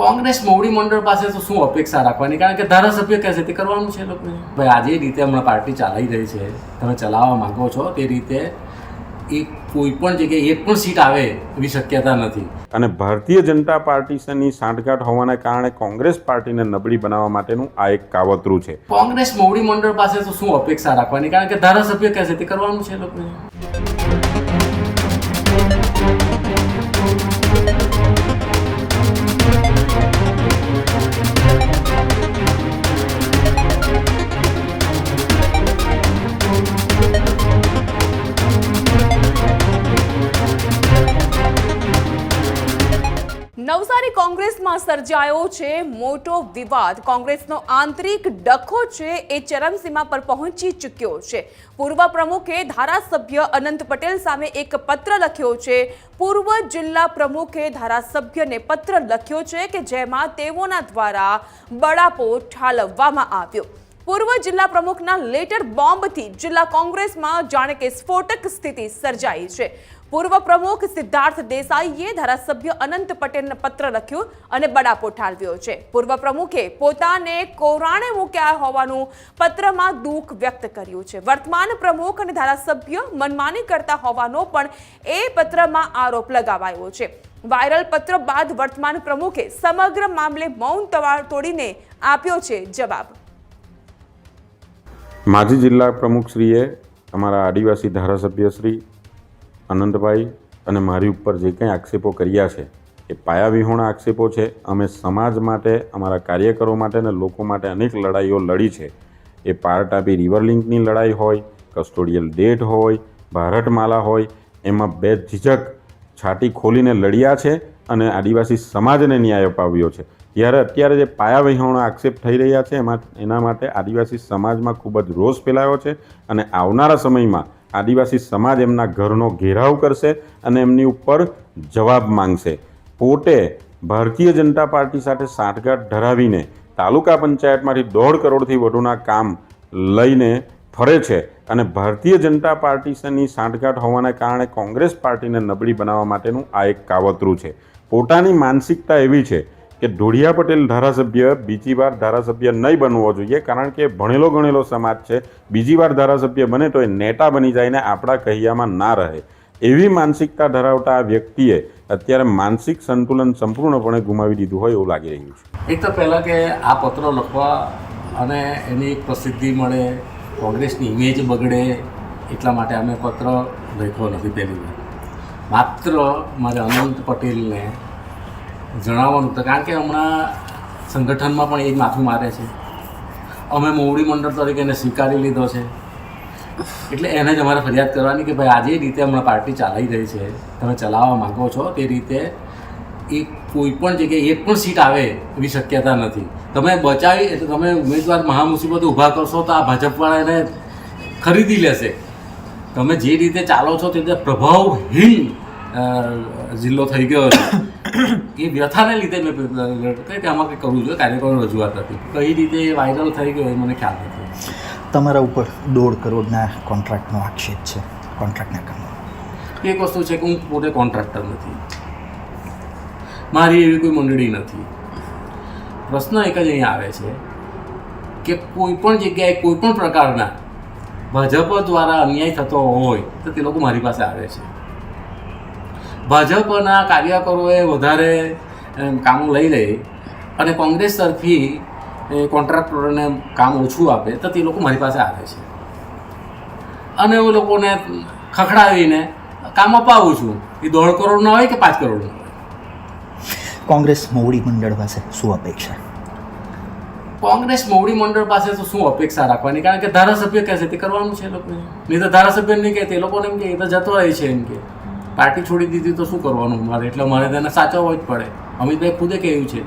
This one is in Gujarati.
કોંગ્રેસ મોવડી મંડળ પાસે તો શું અપેક્ષા રાખવાની, કારણ કે ધારાસભ્ય કહે છે તે કરવાનું છે લોકોને. ભાઈ આજે રીતે હમણાં પાર્ટી ચાલી રહી છે, તમે ચલાવવા માંગો છો તે રીતે એ કોઈ પણ જગ્યાએ એક પણ સીટ આવે એવી શક્યતા નથી. અને ભારતીય જનતા પાર્ટીની સાંઠગાંઠ હોવાના કારણે કોંગ્રેસ પાર્ટીને નબળી બનાવવા માટેનું આ એક કાવતરું છે. કોંગ્રેસ મોવડી મંડળ પાસે તો શું અપેક્ષા રાખવાની, કારણ કે ધારાસભ્ય કહે છે તે કરવાનું છે લોકોને. નવસારી કોંગ્રેસમાં સર્જાયો છે મોટો વિવાદ. કોંગ્રેસનો આંતરિક ડખો છે એ ચરમસીમા પર પહોંચી ચૂક્યો છે. પૂર્વ પ્રમુખે ધારાસભ્ય અનંત પટેલ સામે એક પત્ર લખ્યો છે. પૂર્વ જિલ્લા પ્રમુખે ધારાસભ્યને પત્ર લખ્યો છે કે જેમાં તેઓના દ્વારા બળાપો ઠાલવવામાં આવ્યો. પૂર્વ જિલ્લા પ્રમુખના લેટર બોમ્બથી જિલ્લા કોંગ્રેસમાં જાણે કે સ્ફોટક સ્થિતિ સર્જાઈ છે. પૂર્વ પ્રમુખ સિદ્ધાર્થ દેસાઈએ ધારાસભ્ય અનંત પટેલને પત્ર લખ્યો અને બળાપો ઠાલવ્યો છે. પૂર્વ પ્રમુખે પોતાને કોરાણે મૂક્યા હોવાનું પત્રમાં દુઃખ વ્યક્ત કર્યું છે. વર્તમાન પ્રમુખ અને ધારાસભ્ય મનમાની કરતા હોવાનો પણ એ પત્રમાં આરોપ લગાવાયો છે. વાયરલ પત્ર બાદ વર્તમાન પ્રમુખે સમગ્ર મામલે મૌન તોડીને આપ્યો છે જવાબ. માજી જિલ્લા પ્રમુખશ્રીએ અમારા આદિવાસી ધારાસભ્ય શ્રી અનંતભાઈ અને મારી ઉપર જે કંઈ આક્ષેપો કર્યા છે એ પાયાવિહોણા આક્ષેપો છે. અમે સમાજ માટે, અમારા કાર્યકરો માટે અને લોકો માટે અનેક લડાઈઓ લડી છે. એ પારટાપી રિવર લિંકની લડાઈ હોય, કસ્ટોડિયલ ડેટ હોય, ભારતમાલા હોય, એમાં બે ઝીઝક છાતી ખોલીને લડ્યા છે અને આદિવાસી સમાજને ન્યાય અપાવ્યો છે. ત્યારે અત્યારે જે પાયાવિહોણા આક્ષેપ થઈ રહ્યા છે એના માટે આદિવાસી સમાજમાં ખૂબ જ રોષ ફેલાયો છે અને આવનારા સમયમાં આદિવાસી સમાજ એમના ઘરનો ઘેરાવ કરશે અને એમની ઉપર જવાબ માંગશે. પોતે ભારતીય જનતા પાર્ટી સાથે સાંઠગાંઠ ધરાવીને તાલુકા પંચાયતમાંથી 1.5 કરોડથી વધુના કામ લઈને ફરે છે અને ભારતીય જનતા પાર્ટીની સાંઠગાંઠ હોવાના કારણે કોંગ્રેસ પાર્ટીને નબળી બનાવવા માટેનું આ એક કાવતરું છે. પોતાની માનસિકતા એવી છે કે ઢોળિયા પટેલ ધારાસભ્ય બીજી વાર ધારાસભ્ય નહીં બનવો જોઈએ, કારણ કે ભણેલો ગણેલો સમાજ છે. બીજી વાર ધારાસભ્ય બને તો એ નેતા બની જાય ને આપણા કહિયામાં ના રહે. એવી માનસિકતા ધરાવતા આ વ્યક્તિએ અત્યારે માનસિક સંતુલન સંપૂર્ણપણે ગુમાવી દીધું હોય એવું લાગી રહ્યું છે. એક તો પહેલાં કે આ પત્ર લખવા અને એની પ્રસિદ્ધિ મળે, કોંગ્રેસની ઇમેજ બગડે એટલા માટે અમે પત્ર લખ્યો નથી. પહેલી વાર માત્ર મારે અનંત પટેલને જણાવવાનું હતું, કારણ કે હમણાં સંગઠનમાં પણ એ જ માથું મારે છે. અમે મોવડી મંડળ તરીકે એને સ્વીકારી લીધો છે, એટલે એને જ અમારે ફરિયાદ કરવાની કે ભાઈ આજે રીતે હમણાં પાર્ટી ચાલી રહી છે, તમે ચલાવવા માગો છો તે રીતે એ કોઈ પણ જગ્યાએ એક પણ સીટ આવે એવી શક્યતા નથી. તમે બચાવી એટલે તમે ઉમેદવાર મહામુસીબત ઊભા કરશો તો આ ભાજપવાળા એને ખરીદી લેશે. તમે જે રીતે ચાલો છો તે રીતે પ્રભાવહીન જિલ્લો થઈ ગયો છે. એ વ્યથાને લીધે મેં કે આમાં કંઈ કરવું જોઈએ, કાર્યકરો રજૂઆત હતી. કઈ રીતે એ વાયરલ થઈ ગયો એ મને ખ્યાલ નથી. તમારા ઉપર 1.5 કરોડના કોન્ટ્રાક્ટનો આક્ષેપ છે, કોન્ટ્રાક્ટના કામો. એક વસ્તુ છે કે હું પોતે કોન્ટ્રાક્ટર નથી, મારી એવી કોઈ મંડળી નથી. પ્રશ્ન એક જ અહીંયા આવે છે કે કોઈ પણ જગ્યાએ કોઈ પણ પ્રકારના ભાજપ દ્વારા અન્યાય થતો હોય તો તે લોકો મારી પાસે આવે છે. ભાજપના કાર્યકરોએ વધારે કામો લઈ લે અને કોંગ્રેસ તરફી કોન્ટ્રાક્ટરોને કામ ઓછું આપે તો તે લોકો મારી પાસે આવે છે અને એ લોકોને ખખડાવીને કામ અપાવું છું. એ 1.5 કરોડના હોય કે 5 કરોડના હોય. કોંગ્રેસ મોવડી મંડળ પાસે શું અપેક્ષા? કોંગ્રેસ મોવડી મંડળ પાસે તો શું અપેક્ષા રાખવાની, કારણ કે ધારાસભ્ય કહે છે તે કરવાનું છે લોકોને. નહીં તો ધારાસભ્ય નહીં કહે તે લોકોને એમ કે એ તો જતો રહે છે, એમ કે પાર્ટી છોડી દીધી તો શું કરવાનું મારે, એટલે મારે તેને સાચવવો જ પડે. અમિતભાઈ ખુદે કહ્યું છે